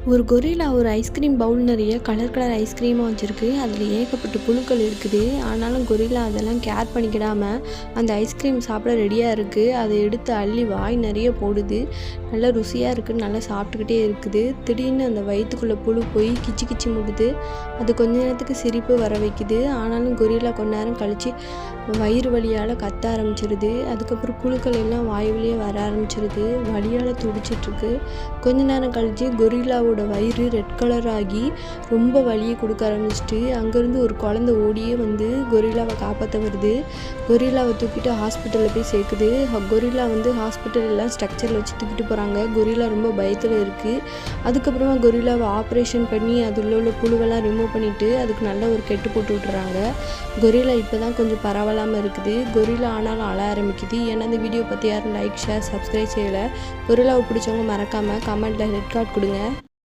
ஒரு கொரில்லா ஒரு ஐஸ்கிரீம் பவுல் நிறைய கலர் கலர் ஐஸ்கிரீமாக வச்சுருக்கு. அதில் ஏகப்பட்ட புழுக்கள் இருக்குது. ஆனாலும் கொரில்லா அதெல்லாம் கேர் பண்ணிக்கிடாமல் அந்த ஐஸ்கிரீம் சாப்பிட ரெடியாக இருக்குது. அதை எடுத்து அள்ளி வாய் நிறைய போடுது. நல்லா ருசியாக இருக்குதுன்னு நல்லா சாப்பிட்டுக்கிட்டே இருக்குது. திடீர்னு அந்த வயிற்றுக்குள்ளே புழு போய் கிச்சு கிச்சு முடுது. அது கொஞ்ச நேரத்துக்கு சிரிப்பு வர வைக்குது. ஆனாலும் கொரில்லா கொஞ்ச நேரம் கழித்து வயிறு வலியால் கத்த ஆரம்பிச்சிருது. அதுக்கப்புறம் புழுக்கள் எல்லாம் வாய் வழியே வர ஆரம்பிச்சிருது. வலியால் துடிச்சிட்ருக்கு. கொஞ்ச நேரம் கழித்து கொரில்லாவோட வயிறு ரெட் கலர் ஆகி ரொம்ப வலியை கொடுக்க ஆரம்பிச்சிட்டு அங்கேருந்து ஒரு குழந்தை ஓடியே வந்து கொரில்லாவை காப்பாற்ற வருது. கொரில்லாவை தூக்கிட்டு ஹாஸ்பிட்டலில் போய் சேர்க்குது. கொரில்லா ஹாஸ்பிட்டல் எல்லாம் ஸ்ட்ரக்சரில் வச்சு தூக்கிட்டு போகிறாங்க. கொரில்லா ரொம்ப பயத்தில் இருக்குது. அதுக்கப்புறமா கொரில்லாவை ஆப்ரேஷன் பண்ணி அதில் உள்ள புழுவெல்லாம் ரிமூவ் பண்ணிவிட்டு அதுக்கு நல்ல ஒரு கெட்டு போட்டு விட்டுறாங்க. கொரில்லா இப்போ தான் கொஞ்சம் பரவாயில்லாமல் இருக்குது. கொரில்லா ஆனாலும் அழ ஆரம்பிக்குது. ஏன்னா இந்த வீடியோ பற்றி யாரும் லைக் ஷேர் சப்ஸ்கிரைப் செய்யலை. கொரில்லாவை பிடிச்சவங்க மறக்காமல் கமெண்ட்டில் ரெட் கார்டு கொடுங்க.